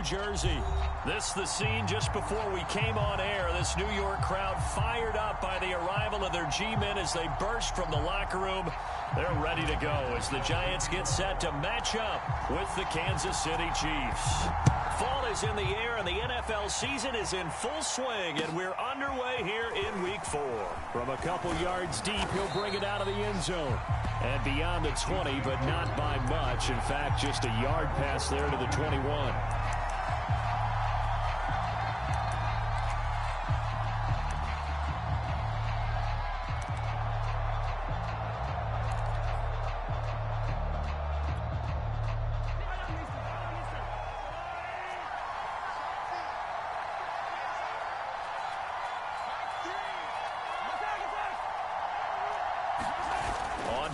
Jersey. This the scene just before we came on air. This New York crowd fired up by the arrival of their G-men as they burst from the locker room. They're ready to go as the Giants get set to match up with the Kansas City Chiefs. Fall is in the air and the NFL season is in full swing, and we're underway here in Week 4. From a couple yards deep, he'll bring it out of the end zone. And beyond the 20, but not by much. In fact, just a yard pass there to the 21.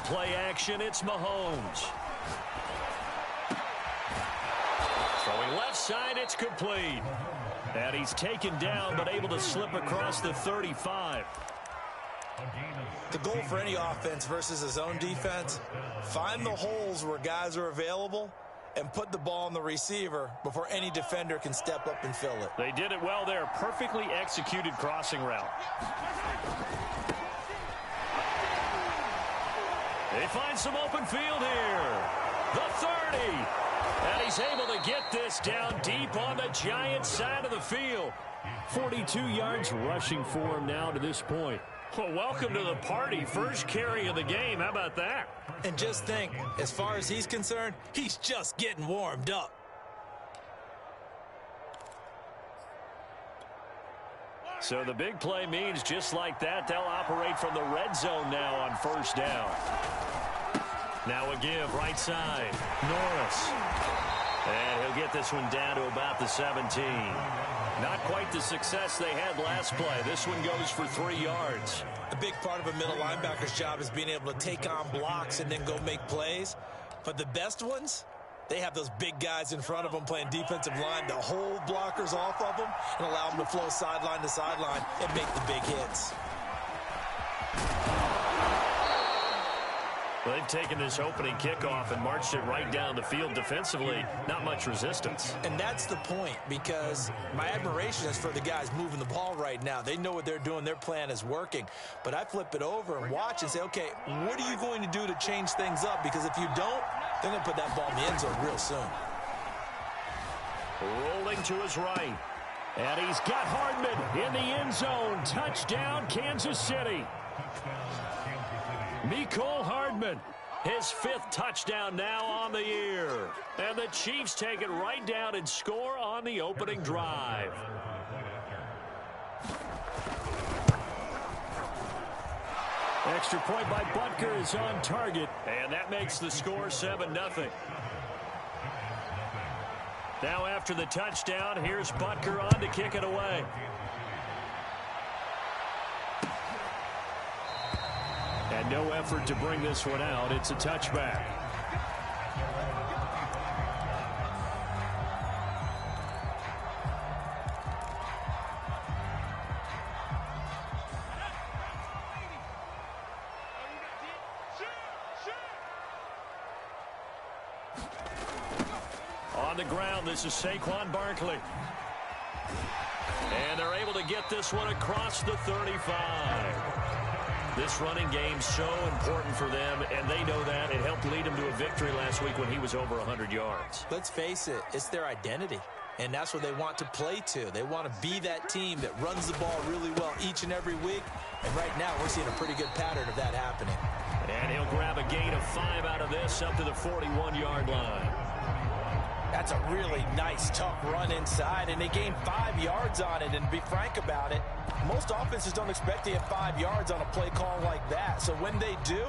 Play action, it's Mahomes. Throwing left side, it's complete. And he's taken down, but able to slip across the 35. The goal for any offense versus his own defense, find the holes where guys are available and put the ball on the receiver before any defender can step up and fill it. They did it well there. Perfectly executed crossing route. They find some open field here. The 30. And he's able to get this down deep on the Giants side of the field. 42 yards rushing for him now to this point. Well, welcome to the party. First carry of the game. How about that? And just think, as far as he's concerned, he's just getting warmed up. So the big play means just like that, they'll operate from the red zone now on first down. Now a give, right side. Norris. And he'll get this one down to about the 17. Not quite the success they had last play. This one goes for 3 yards. A big part of a middle linebacker's job is being able to take on blocks and then go make plays. But the best ones, they have those big guys in front of them playing defensive line to hold blockers off of them and allow them to flow sideline to sideline and make the big hits. Well, they've taken this opening kickoff and marched it right down the field defensively. Not much resistance. And that's the point, because my admiration is for the guys moving the ball right now. They know what they're doing. Their plan is working. But I flip it over and watch and say, okay, what are you going to do to change things up? Because if you don't, they're going to put that ball in the end zone real soon. Rolling to his right. And he's got Hardman in the end zone. Touchdown, Kansas City. Mecole Hardman, his 5th touchdown now on the year. And the Chiefs take it right down and score on the opening drive. Extra point by Butker is on target. And that makes the score 7-0. Now after the touchdown, here's Butker on to kick it away. And no effort to bring this one out. It's a touchback. On the ground, this is Saquon Barkley. And they're able to get this one across the 35. This running game so important for them, and they know that. It helped lead them to a victory last week when he was over 100 yards. Let's face it, it's their identity, and that's what they want to play to. They want to be that team that runs the ball really well each and every week, and right now we're seeing a pretty good pattern of that happening. And he'll grab a gain of 5 out of this up to the 41-yard line. That's a really nice, tough run inside, and they gained 5 yards on it. And to be frank about it, most offenses don't expect to get 5 yards on a play call like that. So when they do,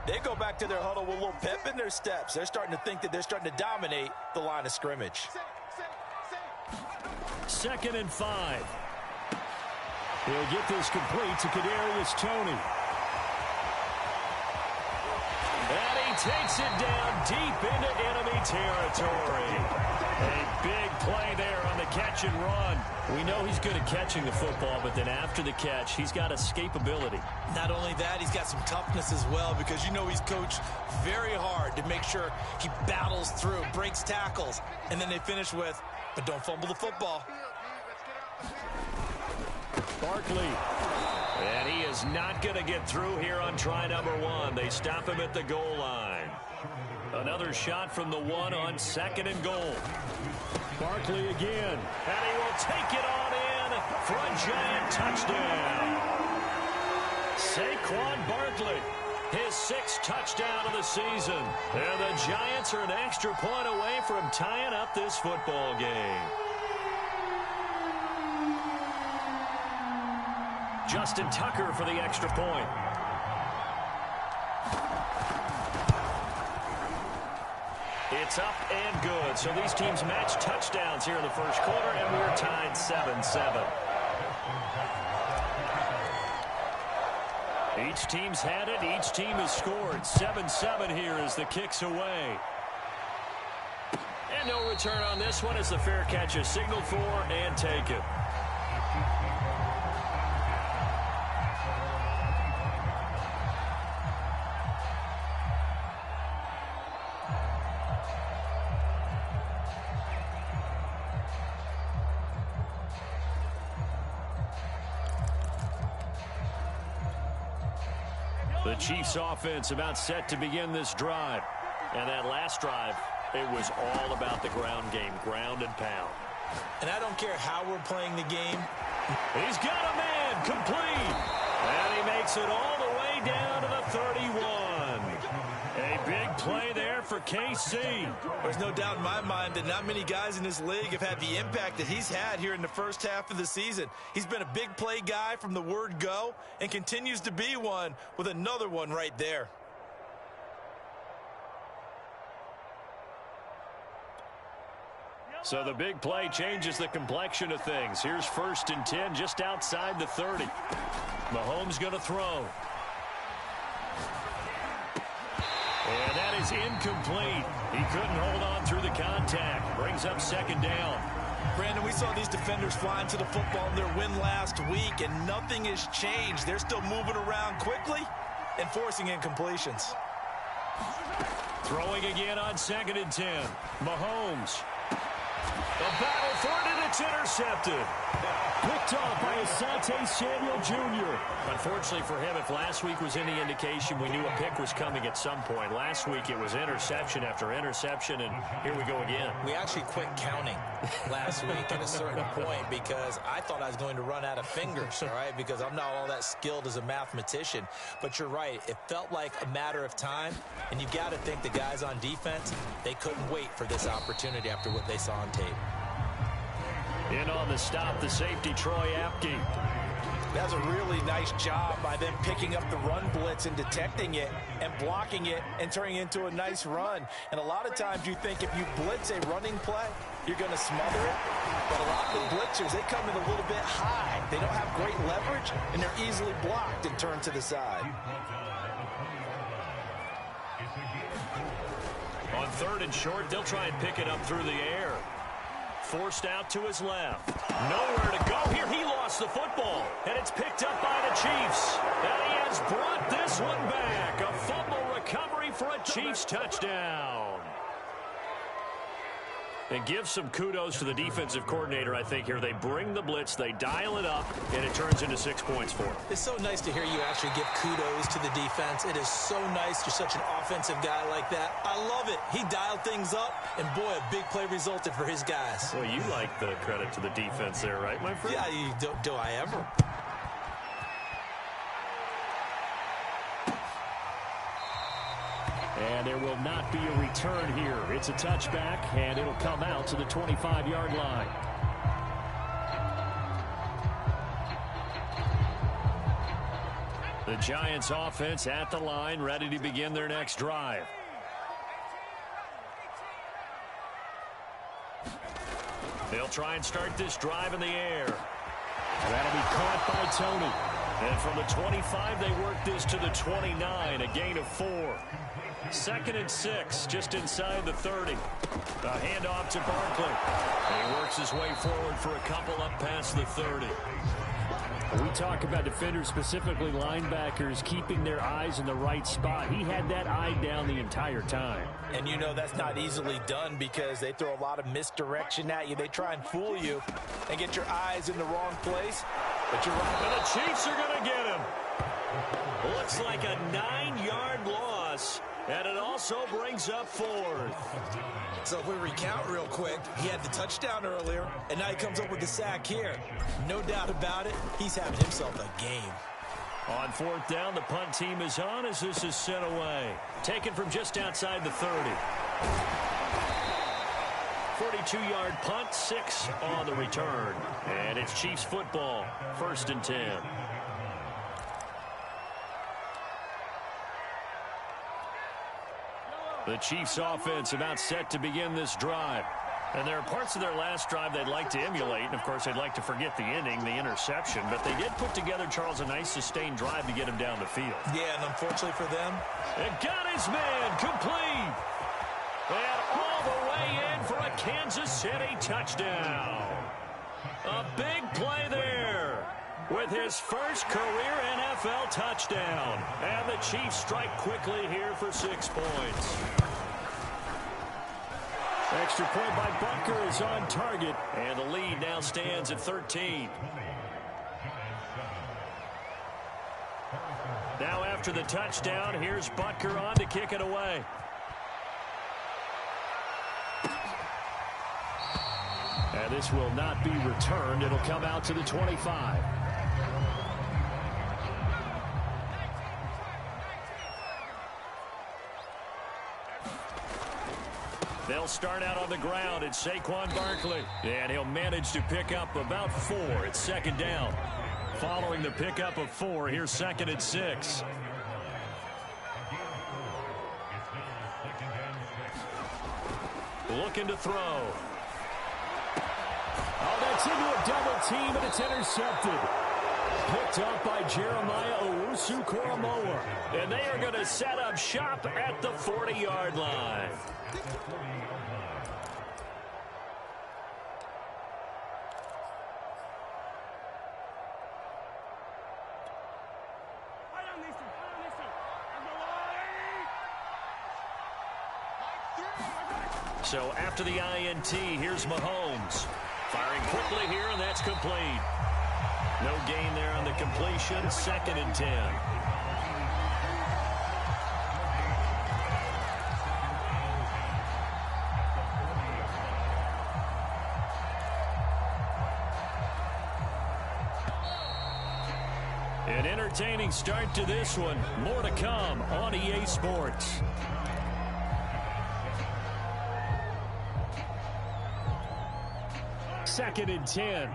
they go back to their huddle with a little pep in their steps. They're starting to think that they're starting to dominate the line of scrimmage. 2nd and 5. He'll get this complete to Kadarius Toney. And he takes it down deep into enemy territory. A big play there on the catch and run. We know he's good at catching the football, but then after the catch, he's got escapability. Not only that, he's got some toughness as well, because you know he's coached very hard to make sure he battles through, breaks tackles, and then they finish with, but don't fumble the football. Barkley. And he is not going to get through here on try number 1. They stop him at the goal line. Another shot from the 1 on 2nd and goal. Barkley again. And he will take it on in for a Giant touchdown. Saquon Barkley, his 6th touchdown of the season. And the Giants are an extra point away from tying up this football game. Justin Tucker for the extra point. It's up and good. So these teams match touchdowns here in the first quarter, and we're tied 7-7. Each team's had it. Each team has scored. 7-7 here as the kick's away. And no return on this one as the fair catch is signaled for and taken. The Chiefs offense about set to begin this drive. And that last drive, it was all about the ground game, ground and pound. And I don't care how we're playing the game. He's got a man complete. And he makes it all the way down to the 31. A big play there for KC. There's no doubt in my mind that not many guys in this league have had the impact that he's had here in the first half of the season. He's been a big play guy from the word go and continues to be one with another one right there. So the big play changes the complexion of things. Here's 1st and 10 just outside the 30. Mahomes going to throw. And that is incomplete. He couldn't hold on through the contact. Brings up 2nd down. Brandon, we saw these defenders flying to the football in their win last week, and nothing has changed. They're still moving around quickly and forcing incompletions. Throwing again on 2nd and 10. Mahomes. The battle for it, and it's intercepted. Picked off by Asante Samuel Jr. Unfortunately for him, if last week was any indication, we knew a pick was coming at some point. Last week it was interception after interception, and here we go again. We actually quit counting last week at a certain point because I thought I was going to run out of fingers, all right, because I'm not all that skilled as a mathematician. But you're right. It felt like a matter of time, and you got to think the guys on defense, they couldn't wait for this opportunity after what they saw on tape. In on the stop, the safety, Troy Apke. That's a really nice job by them picking up the run blitz and detecting it and blocking it and turning it into a nice run. And a lot of times you think if you blitz a running play, you're going to smother it. But a lot of the blitzers, they come in a little bit high. They don't have great leverage, and they're easily blocked and turned to the side. On 3rd and short, they'll try and pick it up through the air. Forced out to his left. Nowhere to go here. He lost the football. And it's picked up by the Chiefs. And he has brought this one back. A fumble recovery for a Chiefs touchdown. And give some kudos to the defensive coordinator, I think, here. They bring the blitz, they dial it up, and it turns into 6 points for them. It's so nice to hear you actually give kudos to the defense. It is so nice. You're such an offensive guy like that. I love it. He dialed things up, and boy, a big play resulted for his guys. Well, you like the credit to the defense there, right, my friend? Yeah, do I ever? And there will not be a return here. It's a touchback, and it'll come out to the 25-yard line. The Giants offense at the line, ready to begin their next drive. They'll try and start this drive in the air. That'll be caught by Tony. And from the 25, they work this to the 29, a gain of 4. 2nd and 6, just inside the 30. A handoff to Barkley. And he works his way forward for a couple up past the 30. We talk about defenders, specifically linebackers, keeping their eyes in the right spot. He had that eye down the entire time. And you know that's not easily done because they throw a lot of misdirection at you. They try and fool you and get your eyes in the wrong place. But you're right. And the Chiefs are going to get him. Looks like a 9-yard loss. And it also brings up 4th. So if we recount real quick, he had the touchdown earlier, and now he comes up with the sack here. No doubt about it, he's having himself a game. On 4th down, the punt team is on as this is sent away. Taken from just outside the 30. 42-yard punt, 6 on the return. And it's Chiefs football, 1st and 10. The Chiefs offense about set to begin this drive. And there are parts of their last drive they'd like to emulate. And, of course, they'd like to forget the inning, the interception. But they did put together, Charles, a nice sustained drive to get him down the field. Yeah, and unfortunately for them, it got his man complete. And all the way in for a Kansas City touchdown. A big play there with his first career NFL touchdown. And the Chiefs strike quickly here for 6 points. Extra point by Butker is on target. And the lead now stands at 13. Now after the touchdown, here's Butker on to kick it away. And this will not be returned. It'll come out to the 25. They'll start out on the ground. It's Saquon Barkley. And he'll manage to pick up about 4. It's 2nd down. Following the pickup of 4, here's 2nd and 6. Looking to throw. Oh, that's into a double team, and it's intercepted. Picked up by Jeremiah Owusu-Koramoah. And they are going to set up shop at the 40-yard line. So after the INT, here's Mahomes. Firing quickly here, and that's complete. No gain there on the completion. 2nd and 10. An entertaining start to this one. More to come on EA Sports. Second and 10.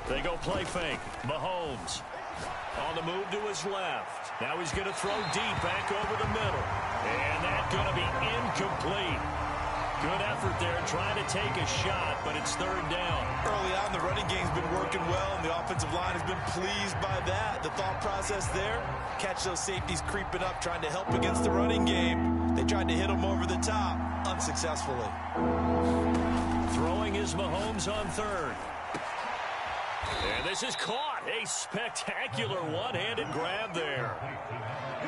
They go play fake. Mahomes on the move to his left. Now he's going to throw deep back over the middle. And that's going to be incomplete. Good effort there trying to take a shot, but it's 3rd down. Early on, the running game's been working well, and the offensive line has been pleased by that. The thought process there, catch those safeties creeping up, trying to help against the running game. They tried to hit them over the top, unsuccessfully. Throwing is Mahomes on 3rd. And this is caught. A spectacular one-handed grab there.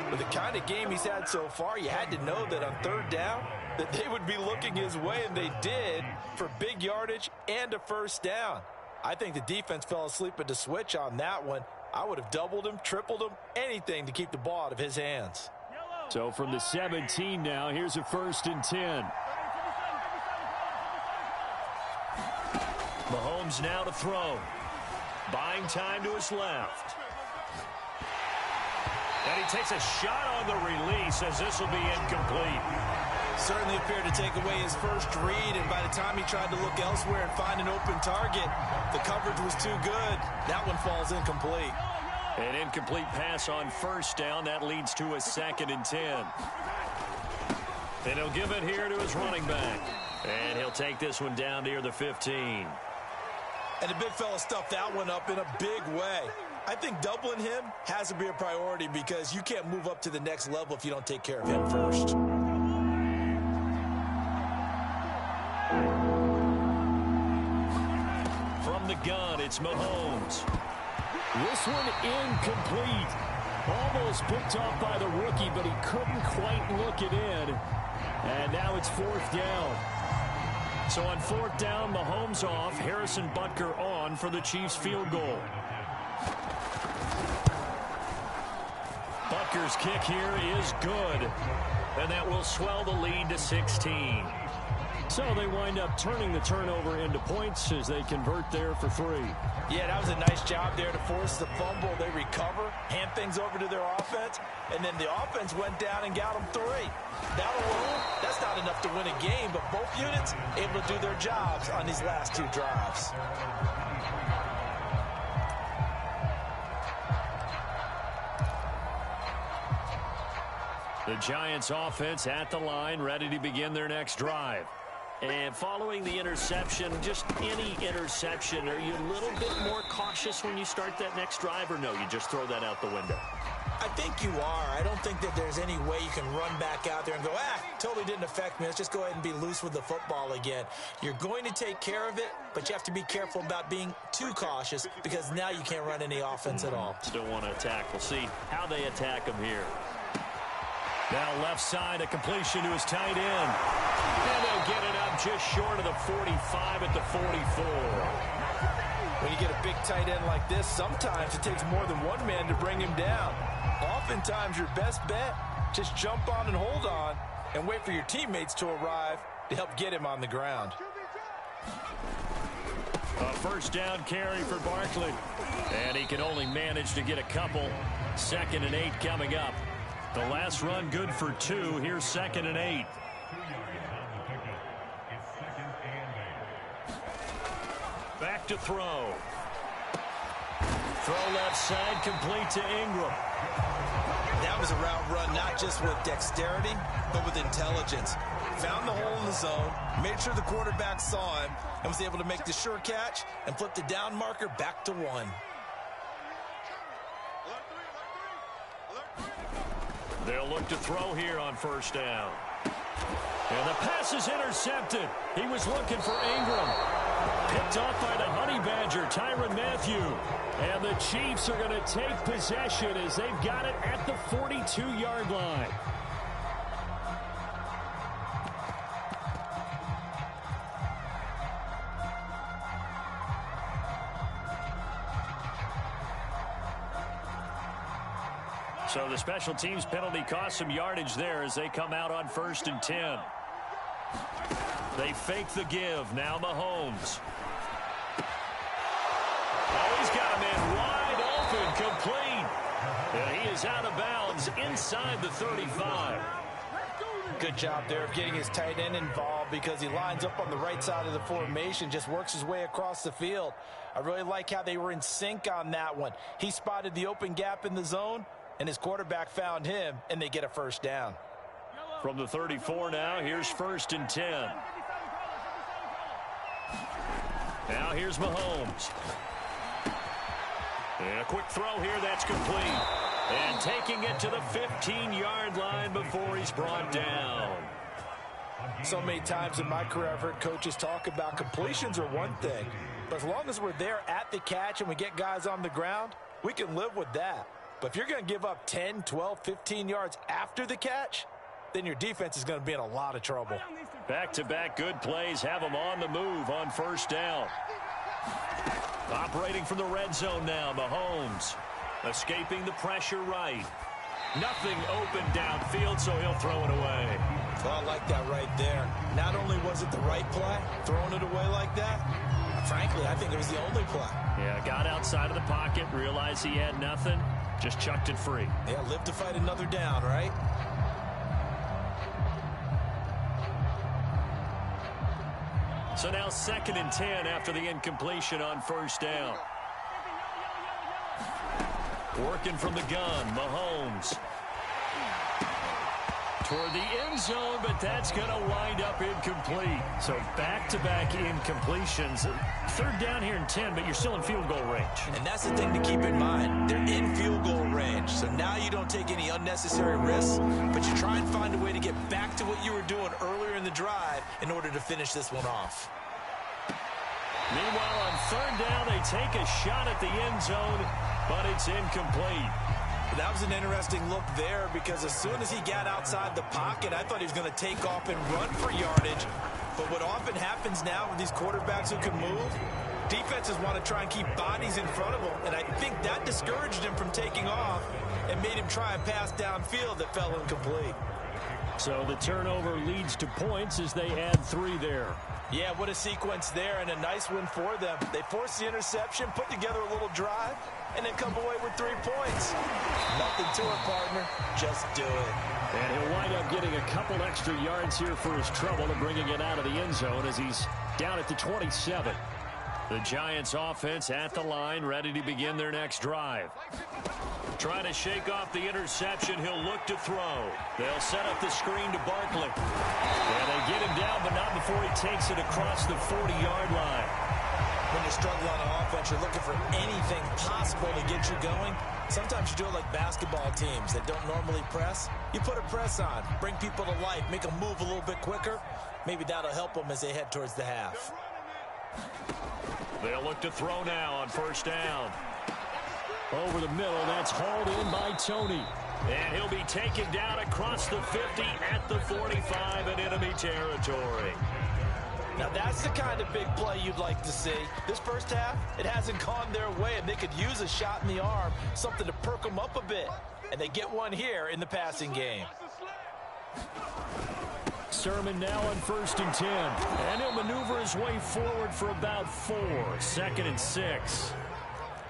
With the kind of game he's had so far, you had to know that on 3rd down, that they would be looking his way, and they did, for big yardage and a 1st down. I think the defense fell asleep at the switch on that one. I would have doubled him, tripled him, anything to keep the ball out of his hands. So from the 17 now, here's a 1st and 10. Mahomes now to throw. Buying time to his left. And he takes a shot on the release as this will be incomplete. Certainly appeared to take away his first read, and by the time he tried to look elsewhere and find an open target, the coverage was too good. That one falls incomplete. An incomplete pass on 1st down. That leads to a 2nd and 10. And he'll give it here to his running back. And he'll take this one down near the 15. And the big fella stuffed that one up in a big way. I think doubling him has to be a priority because you can't move up to the next level if you don't take care of him first. From the gun, it's Mahomes. This one incomplete. Almost picked off by the rookie, but he couldn't quite look it in. And now it's 4th down. So on 4th down, Mahomes off, Harrison Butker on for the Chiefs field goal. Butker's kick here is good. And that will swell the lead to 16. So they wind up turning the turnover into points as they convert there for 3. Yeah, that was a nice job there to force the fumble. They recover, hand things over to their offense, and then the offense went down and got them 3. That alone, that's not enough to win a game, but both units able to do their jobs on these last 2 drives. The Giants offense at the line, ready to begin their next drive. And following the interception, just any interception, are you a little bit more cautious when you start that next drive, or no, you just throw that out the window? I think you are. I don't think that there's any way you can run back out there and go, totally didn't affect me. Let's just go ahead and be loose with the football again. You're going to take care of it, but you have to be careful about being too cautious because now you can't run any offense at all. Still want to attack. We'll see how they attack him here. Now left side, a completion to his tight end. And they'll get it up just short of the 45 at the 44. When you get a big tight end like this, sometimes it takes more than one man to bring him down. Oftentimes, your best bet, just jump on and hold on and wait for your teammates to arrive to help get him on the ground. A 1st down carry for Barkley. And he can only manage to get a couple. 2nd and 8 coming up. The last run good for 2. Here's 2nd and 8. Back to throw. Throw left side, complete to Ingram. That was a route run not just with dexterity, but with intelligence. Found the hole in the zone, made sure the quarterback saw him, and was able to make the sure catch and flip the down marker back to 1. They'll look to throw here on 1st down. And the pass is intercepted. He was looking for Ingram. Picked off by the Honey Badger, Tyrann Mathieu. And the Chiefs are going to take possession as they've got it at the 42-yard line. So the special teams penalty cost some yardage there as they come out on 1st and 10. They fake the give. Now Mahomes. Oh, he's got a man wide open, complete. And he is out of bounds inside the 35. Good job there of getting his tight end involved because he lines up on the right side of the formation, just works his way across the field. I really like how they were in sync on that one. He spotted the open gap in the zone, and his quarterback found him, and they get a 1st down. From the 34 now, here's 1st and 10. Now here's Mahomes. And a quick throw here, that's complete. And taking it to the 15-yard line before he's brought down. So many times in my career, I've heard coaches talk about completions are one thing. But as long as we're there at the catch and we get guys on the ground, we can live with that. But if you're going to give up 10, 12, 15 yards after the catch, then your defense is going to be in a lot of trouble. Back-to-back good plays have them on the move on 1st down. Operating from the red zone now, Mahomes. Escaping the pressure right. Nothing open downfield, so he'll throw it away. Well, I like that right there. Not only was it the right play, throwing it away like that, frankly, I think it was the only play. Yeah, got outside of the pocket, realized he had nothing, just chucked it free. Yeah, live to fight another down, right? So now 2nd and 10 after the incompletion on 1st down. Working from the gun, Mahomes. toward the end zone, but that's going to wind up incomplete. So back-to-back incompletions. Third down here in 10, but you're still in field goal range. And that's the thing to keep in mind. They're in field goal range. So now you don't take any unnecessary risks, but you try and find a way to get back to what you were doing earlier in the drive in order to finish this one off. Meanwhile, on third down, they take a shot at the end zone, but it's incomplete. That was an interesting look there because as soon as he got outside the pocket, I thought he was going to take off and run for yardage. But what often happens now with these quarterbacks who can move, defenses want to try and keep bodies in front of them. And I think that discouraged him from taking off and made him try and pass downfield that fell incomplete. So the turnover leads to points as they add 3 there. Yeah, what a sequence there, and a nice one for them. They forced the interception, put together a little drive, and then come away with 3 points. Nothing to it, partner. Just do it. And he'll wind up getting a couple extra yards here for his trouble and bringing it out of the end zone as he's down at the 27. The Giants offense at the line, ready to begin their next drive. Trying to shake off the interception. He'll look to throw. They'll set up the screen to Barkley. And they get him down, but not before he takes it across the 40-yard line. When you're struggling on offense, you're looking for anything possible to get you going. Sometimes you do it like basketball teams that don't normally press. You put a press on, bring people to life, make them move a little bit quicker. Maybe that'll help them as they head towards the half. They'll look to throw now on first down. Over the middle, that's hauled in by Tony. And he'll be taken down across the 50 at the 45 in enemy territory. Now that's the kind of big play you'd like to see. This first half, it hasn't gone their way, and they could use a shot in the arm, something to perk them up a bit. And they get one here in the passing game. Sermon now on 1st and 10. And he'll maneuver his way forward for about 4. 2nd and 6.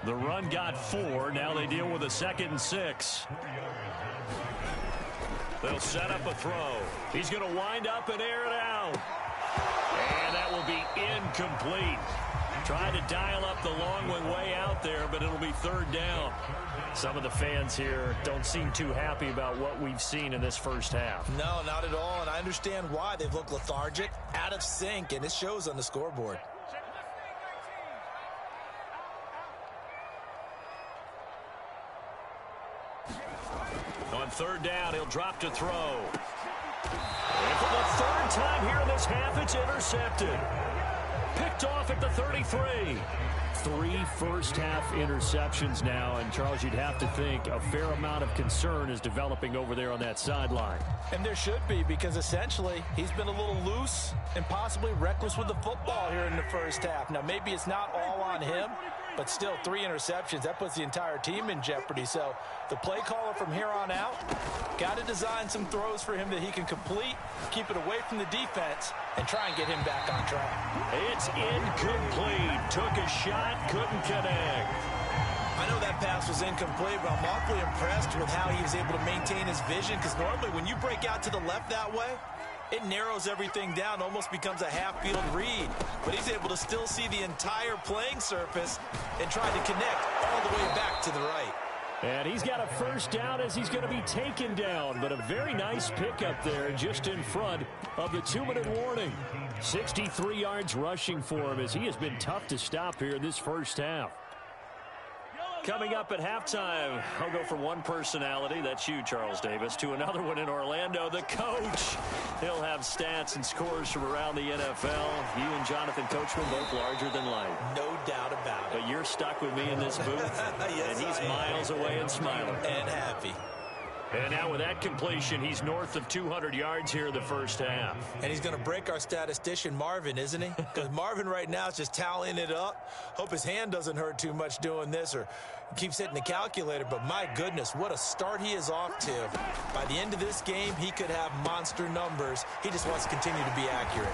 The run got 4. Now they deal with a 2nd and 6. They'll set up a throw. He's going to wind up and air it out. And that will be incomplete. Trying to dial up the long one way out there, but it'll be 3rd down. Some of the fans here don't seem too happy about what we've seen in this first half. No, not at all, and I understand why. They've looked lethargic, out of sync, and it shows on the scoreboard. On 3rd down, he'll drop to throw. And for the 3rd time here in this half, it's intercepted. Picked off at the 33. 3 first-half interceptions now, and Charles, you'd have to think a fair amount of concern is developing over there on that sideline. And there should be, because essentially he's been a little loose and possibly reckless with the football here in the first half. Now, maybe it's not all on him, but still 3 interceptions. That puts the entire team in jeopardy. So the play caller from here on out got to design some throws for him that he can complete, keep it away from the defense, and try and get him back on track. It's incomplete. Took a shot, couldn't connect. I know that pass was incomplete, but I'm awfully impressed with how he was able to maintain his vision, because normally when you break out to the left that way, it narrows everything down, almost becomes a half-field read. But he's able to still see the entire playing surface and try to connect all the way back to the right. And he's got a first down as he's going to be taken down, but a very nice pickup there just in front of the 2-minute warning. 63 yards rushing for him as he has been tough to stop here in this first half. Coming up at halftime, I'll go from one personality, that's you, Charles Davis, to another one in Orlando, the coach. He'll have stats and scores from around the NFL. You and Jonathan Coachman both larger than life. No doubt about it. But you're stuck with me in this booth, yes, and he's miles away and smiling. And happy. And now with that completion, he's north of 200 yards here in the first half. And he's going to break our statistician, Marvin, isn't he? Because Marvin right now is just tallying it up. Hope his hand doesn't hurt too much doing this or keeps hitting the calculator. But my goodness, what a start he is off to. By the end of this game, he could have monster numbers. He just wants to continue to be accurate.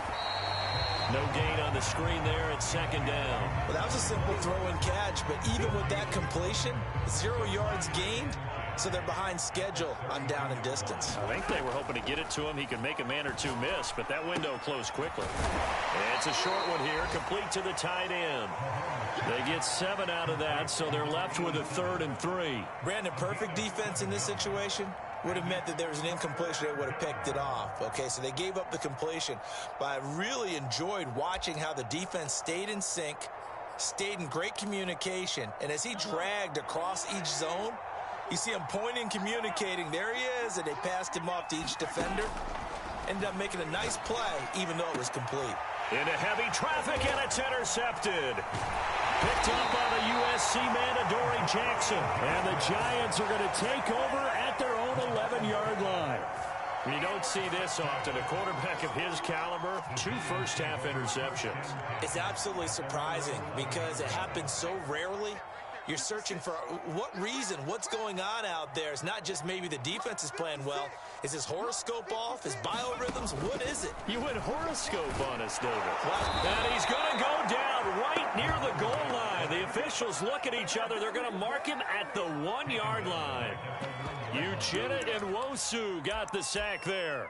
No gain on the screen there at 2nd down. Well, that was a simple throw and catch, but even with that completion, 0 yards gained. So they're behind schedule on down and distance. I think they were hoping to get it to him. He could make a man or two miss, but that window closed quickly. It's a short one here, complete to the tight end. They get 7 out of that, so they're left with a 3rd and 3. Brandon, perfect defense in this situation. would have meant that there was an incompletion. They would have picked it off. Okay, so they gave up the completion. But I really enjoyed watching how the defense stayed in sync, stayed in great communication, and as he dragged across each zone, you see him pointing, communicating. There he is, and they passed him off to each defender. Ended up making a nice play, even though it was complete. Into heavy traffic, and it's intercepted. Picked up by the USC man, Adoree Jackson. And the Giants are going to take over at their own 11-yard line. You don't see this often. A quarterback of his caliber, 2 first-half interceptions. It's absolutely surprising because it happens so rarely. You're searching for what reason, what's going on out there. It's not just maybe the defense is playing well. Is his horoscope off? His biorhythms? What is it? You went horoscope on us, David. Well, and he's going to go down right near the goal line. The officials look at each other. They're going to mark him at the 1-yard line. Uchenna and Wosu got the sack there.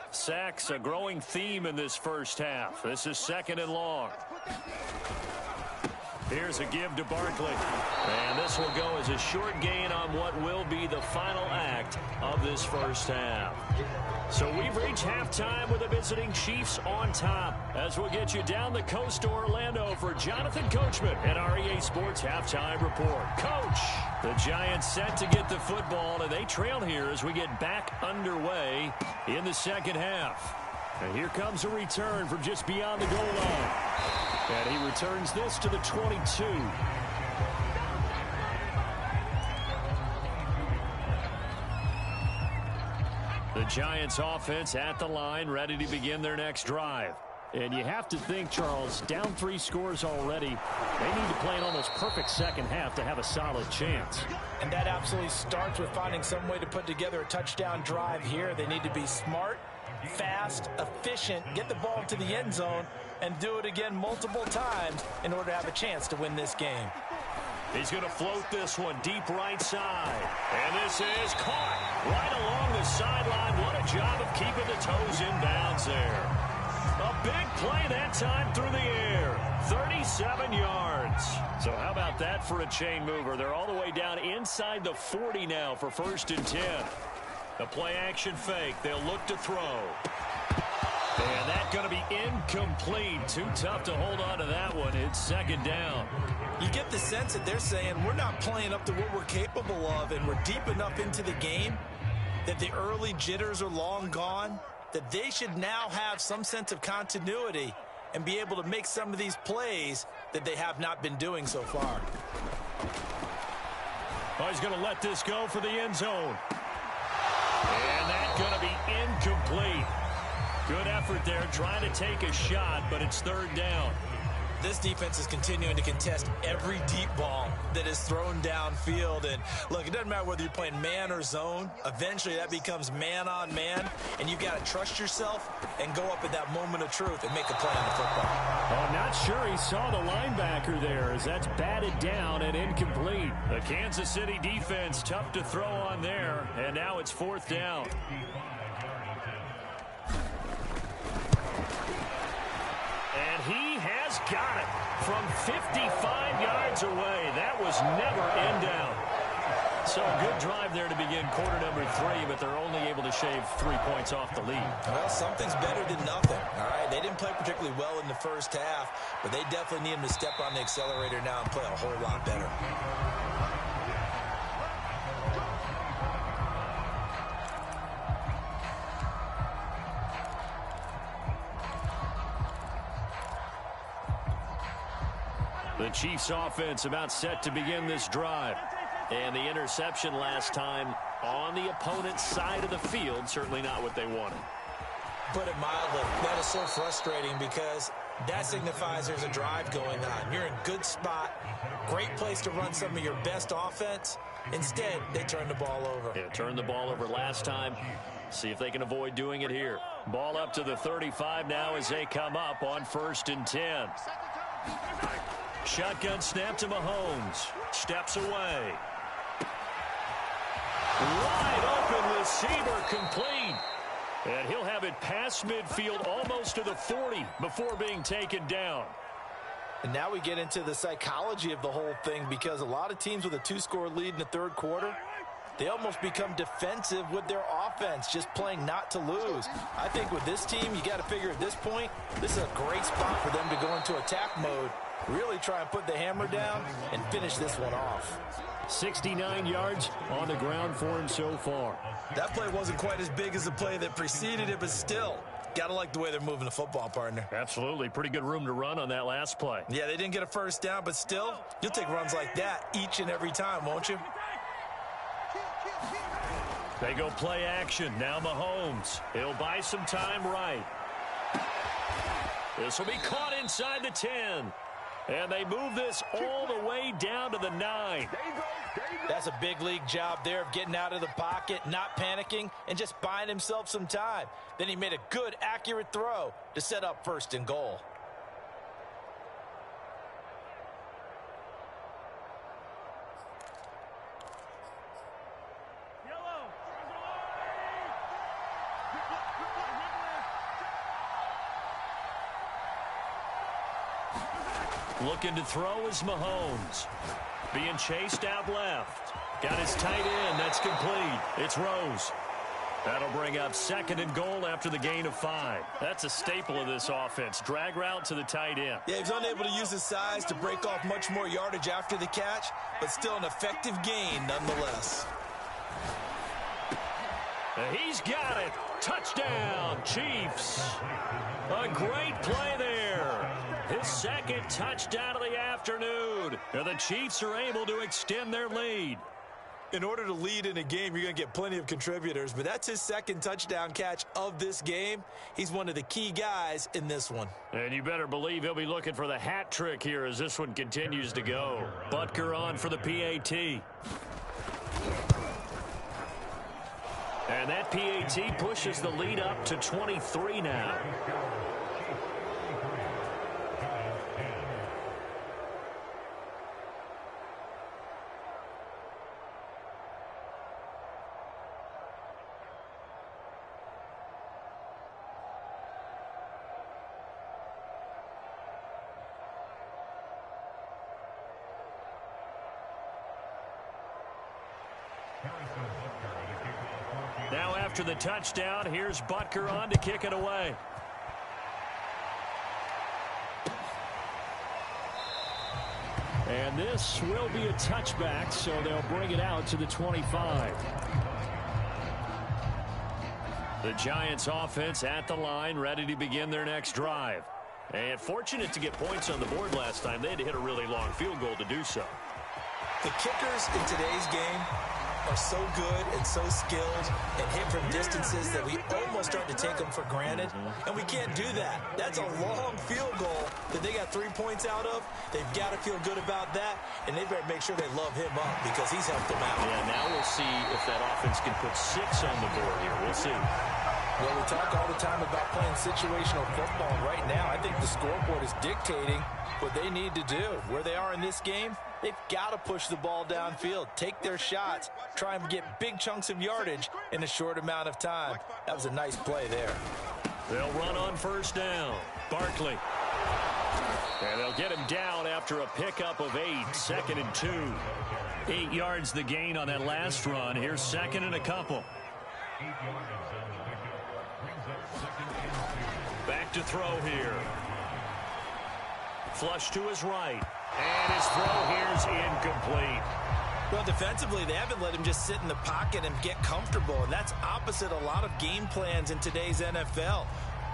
Sacks a growing theme in this first half. This is 2nd and long. Here's a give to Barkley. And this will go as a short gain on what will be the final act of this first half. So we've reached halftime with the visiting Chiefs on top. As we'll get you down the coast to Orlando for Jonathan Coachman at our EA Sports Halftime Report. Coach, the Giants set to get the football, and they trail here as we get back underway in the second half. And here comes a return from just beyond the goal line. And he returns this to the 22. The Giants offense at the line, ready to begin their next drive. And you have to think, Charles, down 3 scores already. They need to play an almost perfect second half to have a solid chance. And that absolutely starts with finding some way to put together a touchdown drive here. They need to be smart, fast, efficient, get the ball to the end zone, and do it again multiple times in order to have a chance to win this game. He's going to float this one deep right side. And this is caught right along the sideline. What a job of keeping the toes in bounds there. A big play that time through the air. 37 yards. So how about that for a chain mover? They're all the way down inside the 40 now for 1st and 10. A play action fake. They'll look to throw. And that's going to be incomplete. Too tough to hold on to that one. It's 2nd down. You get the sense that they're saying we're not playing up to what we're capable of, and we're deep enough into the game that the early jitters are long gone, that they should now have some sense of continuity and be able to make some of these plays that they have not been doing so far. Oh, he's going to let this go for the end zone. And that's going to be incomplete. Good effort there, trying to take a shot, but it's 3rd down. This defense is continuing to contest every deep ball that is thrown downfield. And look, it doesn't matter whether you're playing man or zone. Eventually that becomes man on man, and you've got to trust yourself and go up at that moment of truth and make a play on the football. I'm not sure he saw the linebacker there, as that's batted down and incomplete. The Kansas City defense tough to throw on there, and now it's 4th down. And he has got it from 55 yards away. That was never in doubt. So a good drive there to begin quarter number 3, but they're only able to shave 3 points off the lead. Well, something's better than nothing, all right? They didn't play particularly well in the first half, but they definitely need them to step on the accelerator now and play a whole lot better. The Chiefs offense about set to begin this drive. And the interception last time on the opponent's side of the field, certainly not what they wanted. Put it mildly, that is so frustrating because that signifies there's a drive going on. You're in a good spot, great place to run some of your best offense. Instead, they turn the ball over. Yeah, turned the ball over last time. See if they can avoid doing it here. Ball up to the 35 now as they come up on 1st and 10. Shotgun snap to Mahomes. Steps away. Wide open receiver, complete. And he'll have it past midfield almost to the 40 before being taken down. And now we get into the psychology of the whole thing, because a lot of teams with a 2-score lead in the 3rd quarter, they almost become defensive with their offense, just playing not to lose. I think with this team, you got to figure at this point, this is a great spot for them to go into attack mode, really try and put the hammer down and finish this one off. 69 yards on the ground for him so far. That play wasn't quite as big as the play that preceded it, but still, got to like the way they're moving the football, partner. Absolutely. Pretty good room to run on that last play. Yeah, they didn't get a first down, but still, you'll take runs like that each and every time, won't you? They go play action. Now Mahomes. He'll buy some time right. This will be caught inside the 10. And they move this all the way down to the 9. That's a big league job there of getting out of the pocket, not panicking, and just buying himself some time. Then he made a good, accurate throw to set up 1st and goal. Looking to throw is Mahomes. Being chased out left. Got his tight end. That's complete. It's Rose. That'll bring up 2nd and goal after the gain of 5. That's a staple of this offense. Drag route to the tight end. Yeah, he's unable to use his size to break off much more yardage after the catch, but still an effective gain nonetheless. He's got it. Touchdown, Chiefs. A great play there. His 2nd touchdown of the afternoon. And the Chiefs are able to extend their lead. In order to lead in a game, you're going to get plenty of contributors, but that's his 2nd touchdown catch of this game. He's one of the key guys in this one. And you better believe he'll be looking for the hat trick here as this one continues to go. Butker on for the PAT. And that PAT pushes the lead up to 23 now. Now after the touchdown, here's Butker on to kick it away. And this will be a touchback, so they'll bring it out to the 25. The Giants offense at the line, ready to begin their next drive. And fortunate to get points on the board last time. They had to hit a really long field goal to do so. The kickers in today's game are so good and so skilled and hit from distances that we almost start to take them for granted, and we can't do that. That's a long field goal that they got 3 points out of. They've got to feel good about that, and they better make sure they love him up because he's helped them out. Yeah, now we'll see if that offense can put 6 on the board here. We'll see. Well, we talk all the time about playing situational football. Right now, I think the scoreboard is dictating what they need to do. Where they are in this game, they've got to push the ball downfield, take their shots, try and get big chunks of yardage in a short amount of time. That was a nice play there. They'll run on 1st down. Barkley. And they'll get him down after a pickup of 8. 2nd and 2. 8 yards the gain on that last run. Here's 2nd and a couple. Back to throw here. Flush to his right. And his throw here's incomplete. Well, defensively, they haven't let him just sit in the pocket and get comfortable, and that's opposite a lot of game plans in today's NFL.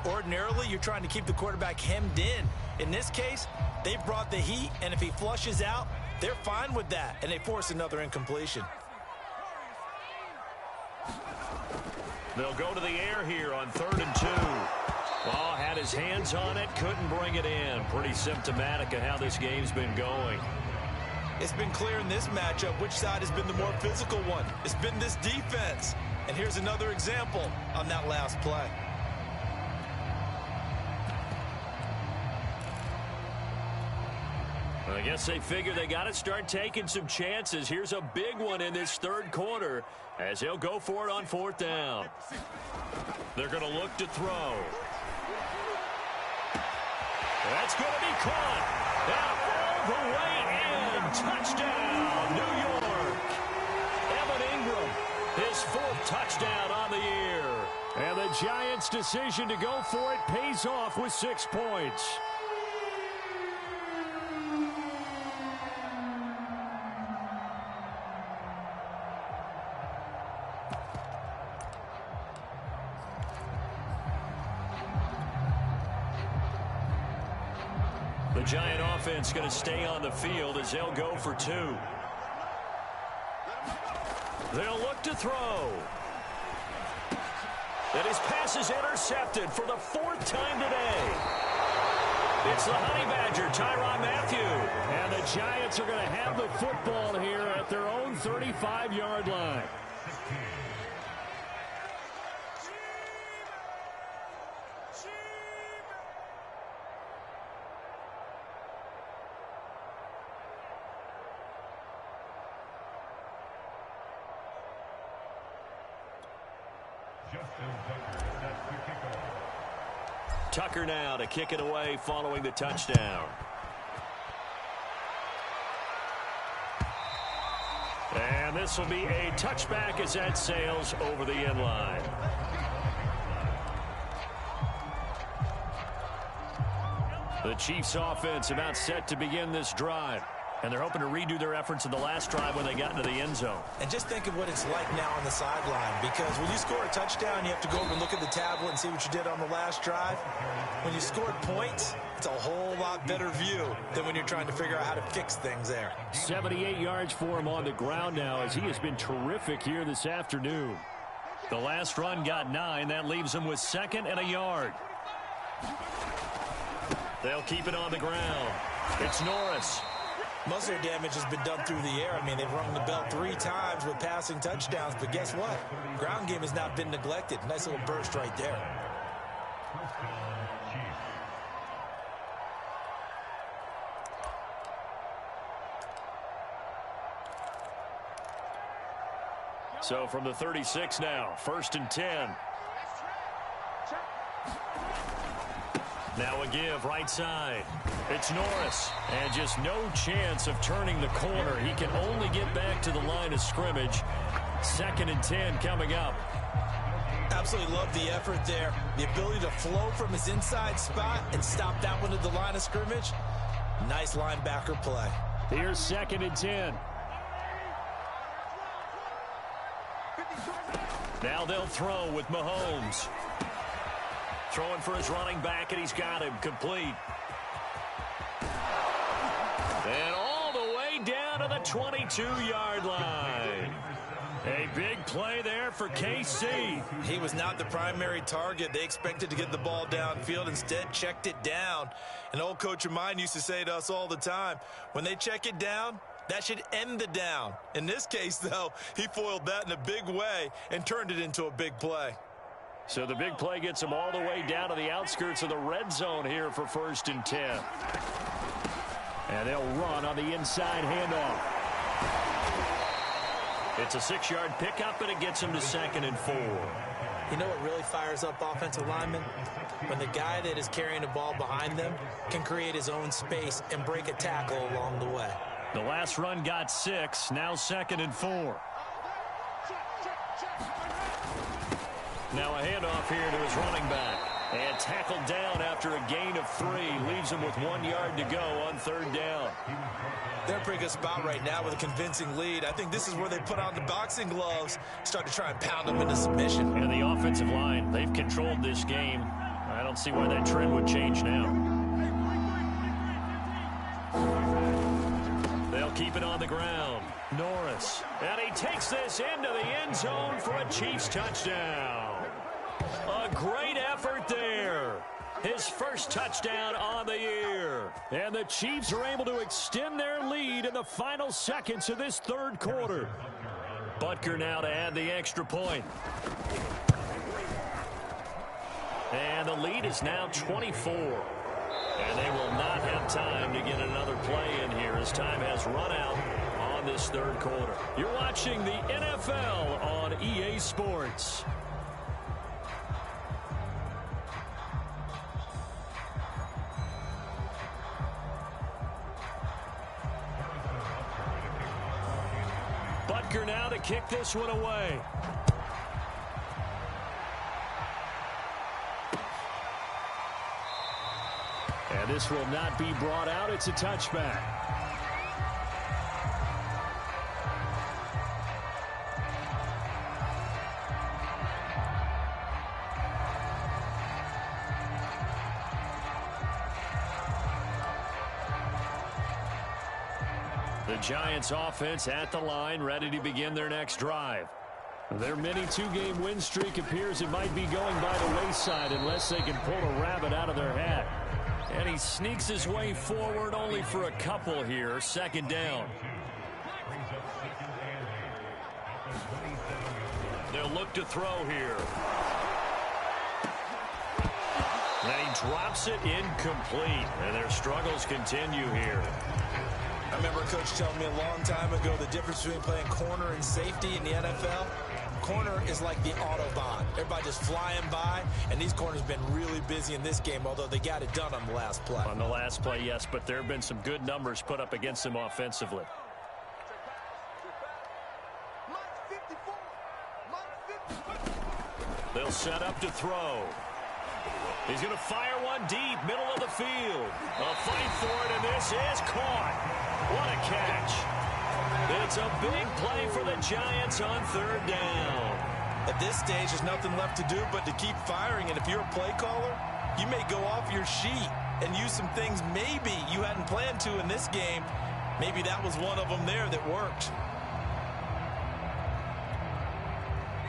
Ordinarily, you're trying to keep the quarterback hemmed in. In this case, they brought the heat, and if he flushes out, they're fine with that, and they force another incompletion. They'll go to the air here on 3rd and 2. Oh, had his hands on it, couldn't bring it in. Pretty symptomatic of how this game's been going. It's been clear in this matchup which side has been the more physical one. It's been this defense. And here's another example on that last play. I guess they figure they got to start taking some chances. Here's a big one in this 3rd quarter as he'll go for it on 4th down. They're going to look to throw. That's going to be caught. And all the way in. Touchdown, New York. Evan Ingram his 4th touchdown on the year. And the Giants' decision to go for it pays off with 6 points. The Giant offense going to stay on the field as they'll go for 2. They'll look to throw. And his pass is intercepted for the 4th time today. It's the Honey Badger, Tyrann Mathieu. And the Giants are going to have the football here at their own 35-yard line. Tucker now to kick it away following the touchdown. And this will be a touchback as that sails over the end line. The Chiefs offense about set to begin this drive. And they're hoping to redo their efforts in the last drive when they got into the end zone. And just think of what it's like now on the sideline, because when you score a touchdown, you have to go over and look at the tablet and see what you did on the last drive. When you scored points, it's a whole lot better view than when you're trying to figure out how to fix things there. 78 yards for him on the ground now as he has been terrific here this afternoon. The last run got 9. That leaves him with 2nd and a yard. They'll keep it on the ground. It's Norris. Most of their damage has been done through the air. I mean, they've rung the bell 3 times with passing touchdowns, but guess what? Ground game has not been neglected. Nice little burst right there. So from the 36 now, 1st and 10. Now a give right side. It's Norris. And just no chance of turning the corner. He can only get back to the line of scrimmage. 2nd and 10 coming up. Absolutely love the effort there. The ability to flow from his inside spot and stop that one at the line of scrimmage. Nice linebacker play. Here's 2nd and 10. Now they'll throw with Mahomes. Throwing for his running back, and he's got him complete. And all the way down to the 22-yard line. A big play there for KC. He was not the primary target. They expected to get the ball downfield. Instead, checked it down. An old coach of mine used to say to us all the time, when they check it down, that should end the down. In this case, though, he foiled that in a big way and turned it into a big play. So the big play gets him all the way down to the outskirts of the red zone here for 1st and 10. And they'll run on the inside handoff. It's a 6-yard pickup, and it gets him to 2nd and 4. You know what really fires up offensive linemen? When the guy that is carrying the ball behind them can create his own space and break a tackle along the way. The last run got 6, now 2nd and 4. Now a handoff here to his running back. And tackled down after a gain of 3. Leaves him with 1 yard to go on 3rd down. They're in a pretty good spot right now with a convincing lead. I think this is where they put on the boxing gloves, start to try and pound them into submission. And the offensive line, they've controlled this game. I don't see why that trend would change now. They'll keep it on the ground. Norris. And he takes this into the end zone for a Chiefs touchdown. A great effort there. His first touchdown on the year. And the Chiefs are able to extend their lead in the final seconds of this 3rd quarter. Butker now to add the extra point. And the lead is now 24. And they will not have time to get another play in here as time has run out on this 3rd quarter. You're watching the NFL on EA Sports. kicker now to kick this one away. And this will not be brought out. It's a touchback. The Giants offense at the line, ready to begin their next drive. Their mini two-game win streak appears it might be going by the wayside unless they can pull a rabbit out of their hat. And he sneaks his way forward only for a couple here. Second down. They'll look to throw here. And he drops it incomplete. And their struggles continue here. I remember a coach telling me a long time ago the difference between playing corner and safety in the NFL. Corner is like the Autobahn. Everybody just flying by, and these corners have been really busy in this game, although they got it done on the last play. On the last play, yes, but there have been some good numbers put up against them offensively. They'll set up to throw. He's going to fire one deep, middle of the field. A fight for it, and this is caught. What a catch. It's a big play for the Giants on third down. At this stage, there's nothing left to do but to keep firing, and if you're a play caller, you may go off your sheet and use some things maybe you hadn't planned to in this game. Maybe that was one of them there that worked.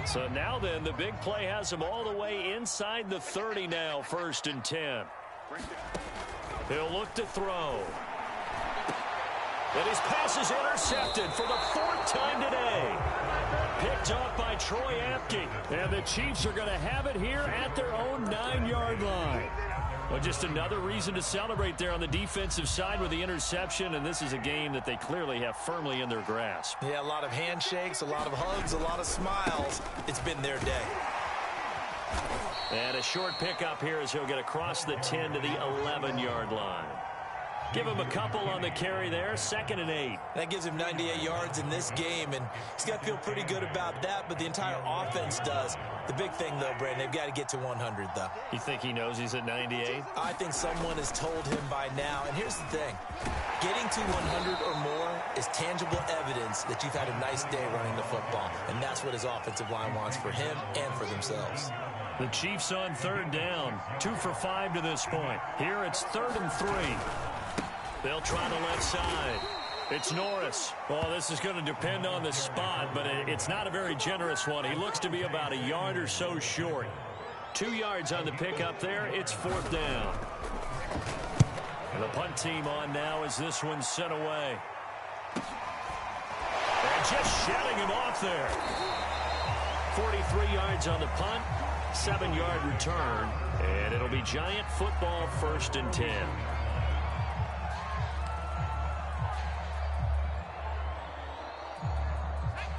So now then, the big play has him all the way inside the 30 now, 1st and 10. He'll look to throw. And his pass is intercepted for the 4th time today. Picked off by Troy Apke. And the Chiefs are going to have it here at their own 9-yard line. Well, just another reason to celebrate there on the defensive side with the interception, and this is a game that they clearly have firmly in their grasp. Yeah, a lot of handshakes, a lot of hugs, a lot of smiles. It's been their day. And a short pickup here as he'll get across the 10 to the 11-yard line. Give him a couple on the carry there, 2nd and 8. That gives him 98 yards in this game, and he's got to feel pretty good about that, but the entire offense does. The big thing, though, Brandon, they've got to get to 100, though. You think he knows he's at 98? I think someone has told him by now, and here's the thing. Getting to 100 or more is tangible evidence that you've had a nice day running the football, and that's what his offensive line wants for him and for themselves. The Chiefs on third down, 2 for 5 to this point. Here it's 3rd and 3. They'll try the left side. It's Norris. Well, this is going to depend on the spot, but it's not a very generous one. He looks to be about a yard or so short. 2 yards on the pickup there. It's 4th down. And the punt team on now as this one's sent away. And just shutting him off there. 43 yards on the punt, 7-yard return, and it'll be Giant football 1st and 10.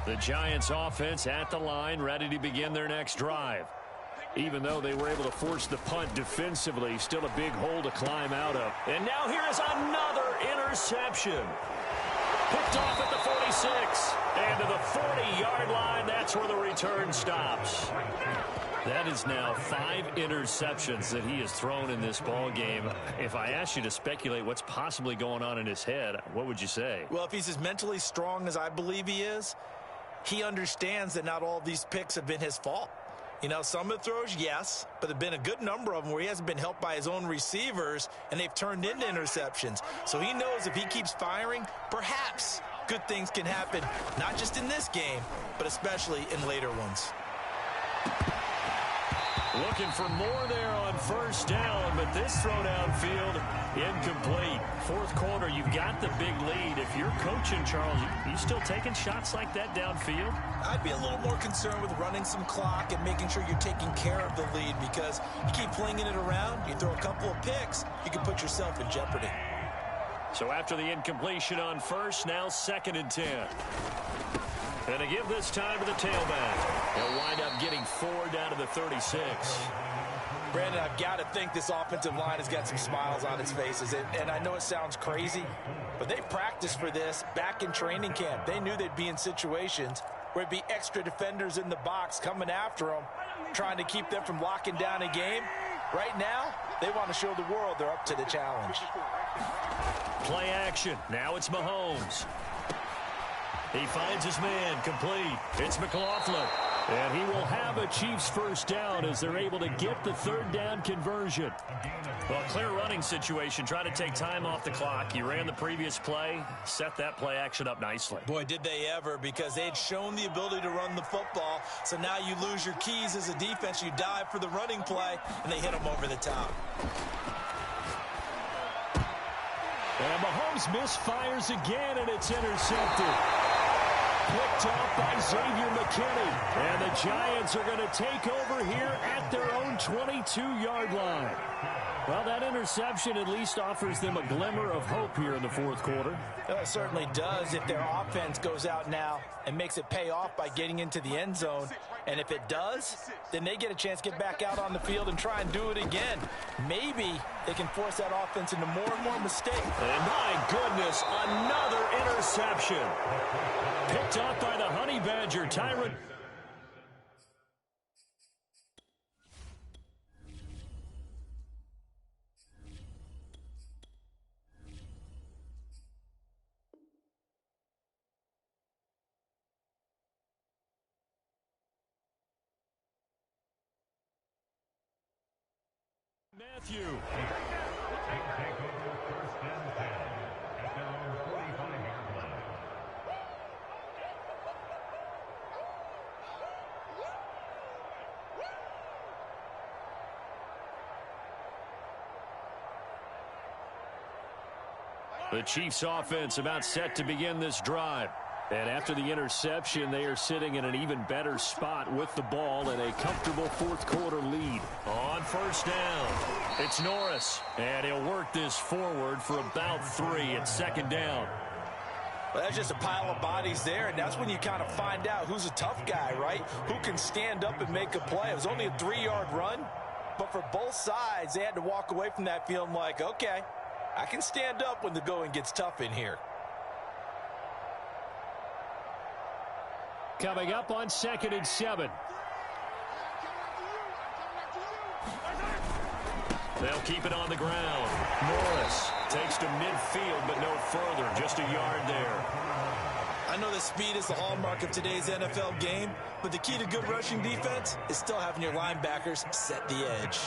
The Giants offense at the line, ready to begin their next drive. Even though they were able to force the punt defensively, still a big hole to climb out of. And now here is another interception. Picked off at the 46. And to the 40-yard line, that's where the return stops. That is now 5 interceptions that he has thrown in this ball game. If I asked you to speculate what's possibly going on in his head, what would you say? Well, if he's as mentally strong as I believe he is, he understands that not all of these picks have been his fault. You know, some of the throws, yes, but there have been a good number of them where he hasn't been helped by his own receivers, and they've turned into interceptions. So he knows if he keeps firing, perhaps good things can happen, not just in this game, but especially in later ones. Looking for more there on 1st down, but this throw downfield incomplete. 4th quarter, you've got the big lead. If you're coaching, Charles, you still taking shots like that downfield? I'd be a little more concerned with running some clock and making sure you're taking care of the lead, because you keep flinging it around, you throw a couple of picks, you can put yourself in jeopardy. So after the incompletion on 1st, now 2nd and 10. And to give this time to the tailback. He'll wind up getting 4 down to the 36. Brandon, I've got to think this offensive line has got some smiles on its faces. And I know it sounds crazy, but they practiced for this back in training camp. They knew they'd be in situations where it'd be extra defenders in the box coming after them, trying to keep them from locking down a game. Right now, they want to show the world they're up to the challenge. Play action. Now it's Mahomes. He finds his man complete. It's McLaughlin. And he will have a Chiefs first down as they're able to get the third down conversion. Well, clear running situation. Try to take time off the clock. He ran the previous play, set that play action up nicely. Boy, did they ever, because they had shown the ability to run the football. So now you lose your keys as a defense. You dive for the running play, and they hit him over the top. And Mahomes misfires again, and it's intercepted. Picked off by Xavier McKinney. And the Giants are going to take over here at their own 22-yard line. Well, that interception at least offers them a glimmer of hope here in the fourth quarter. Well, it certainly does if their offense goes out now and makes it pay off by getting into the end zone. And if it does, then they get a chance to get back out on the field and try and do it again. Maybe they can force that offense into more and more mistakes. And my goodness, another interception. Picked off by the Honey Badger, Tyron. Matthew. The Chiefs offense about set to begin this drive. And after the interception, they are sitting in an even better spot with the ball and a comfortable fourth quarter lead. On first down, it's Norris. And he'll work this forward for about 3 at second down. Well, that's just a pile of bodies there, and that's when you kind of find out who's a tough guy, right? Who can stand up and make a play. It was only a 3-yard run, but for both sides, they had to walk away from that feeling like, okay, I can stand up when the going gets tough in here. Coming up on 2nd and 7. They'll keep it on the ground. Norris takes to midfield, but no further. Just a yard there. I know that speed is the hallmark of today's NFL game, but the key to good rushing defense is still having your linebackers set the edge.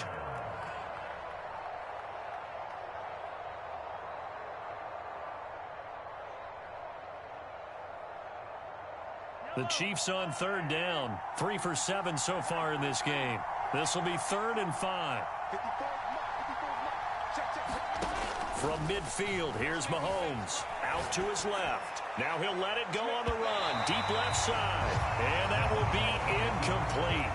The Chiefs on 3rd down. 3 for 7 so far in this game. This will be 3rd and 5. From midfield, here's Mahomes. Out to his left. Now he'll let it go on the run. Deep left side. And that will be incomplete.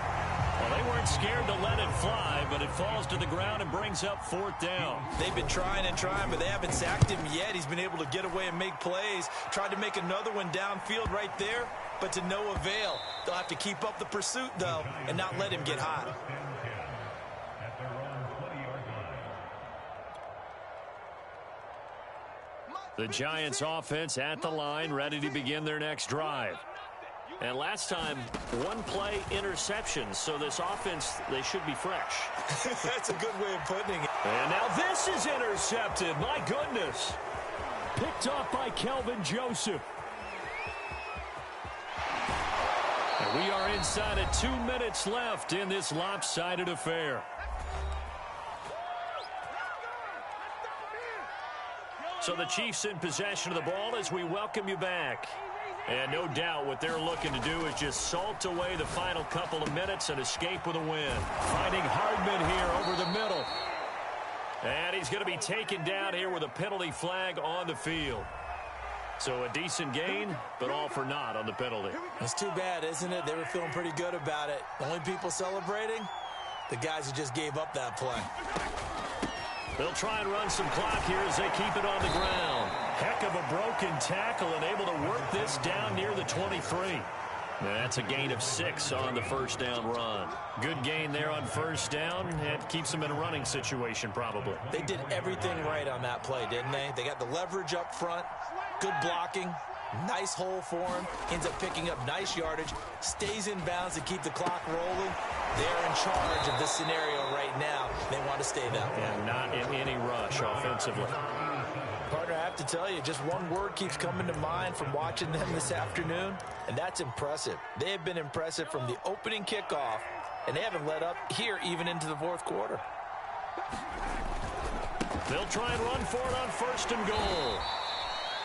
Well, they weren't scared to let it fly, but it falls to the ground and brings up 4th down. They've been trying and trying, but they haven't sacked him yet. He's been able to get away and make plays. Tried to make another one downfield right there, but to no avail. They'll have to keep up the pursuit, though, and not let him get hot. The Giants offense at the line, ready to begin their next drive. And last time, 1-play interceptions, so this offense, they should be fresh. That's a good way of putting it. And now this is intercepted. My goodness. Picked off by Kelvin Joseph. And we are inside of 2 minutes left in this lopsided affair. So the Chiefs in possession of the ball as we welcome you back. And no doubt what they're looking to do is just salt away the final couple of minutes and escape with a win. Finding Hardman here over the middle. And he's going to be taken down here with a penalty flag on the field. So a decent gain, but all for naught on the penalty. It's too bad, isn't it? They were feeling pretty good about it. The only people celebrating, the guys who just gave up that play. They'll try and run some clock here as they keep it on the ground. Heck of a broken tackle and able to work this down near the 23. That's a gain of 6 on the first down run. Good gain there on first down. It keeps them in a running situation probably. They did everything right on that play, didn't they? They got the leverage up front, good blocking, nice hole for him, ends up picking up nice yardage, stays in bounds to keep the clock rolling. They're in charge of this scenario right now. They want to stay that way. And not in any rush offensively. Partner, I have to tell you, just one word keeps coming to mind from watching them this afternoon, and that's impressive. They have been impressive from the opening kickoff, and they haven't let up here even into the fourth quarter. They'll try and run for it on first and goal.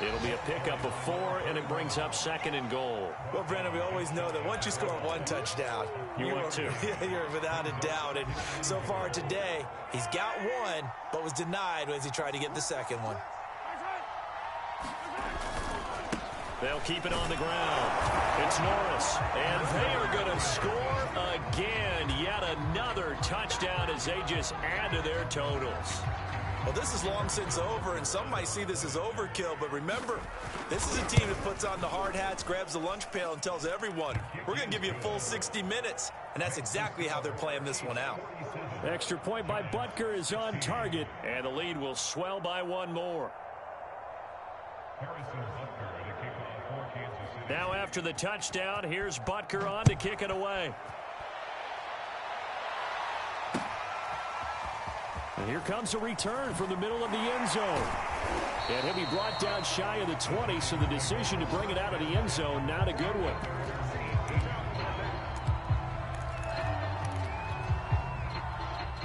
It'll be a pickup of 4, and it brings up second and goal. Well, Brandon, we always know that once you score one touchdown, you want 2. You're without a doubt. And so far today, he's got 1, but was denied as he tried to get the second one. They'll keep it on the ground. It's Norris, and they are going to score again. Yet another touchdown as they just add to their totals. Well, this is long since over, and some might see this as overkill, but remember, this is a team that puts on the hard hats, grabs the lunch pail, and tells everyone, we're going to give you a full 60 minutes, and that's exactly how they're playing this one out. Extra point by Butker is on target, and the lead will swell by 1 more. Now after the touchdown, here's Butker on to kick it away. And here comes a return from the middle of the end zone. And he'll be brought down shy of the 20, so the decision to bring it out of the end zone, not a good one.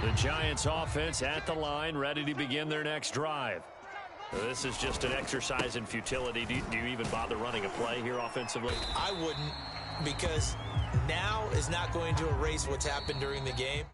The Giants offense at the line, ready to begin their next drive. This is just an exercise in futility. Do you even bother running a play here offensively? I wouldn't, because now is not going to erase what's happened during the game.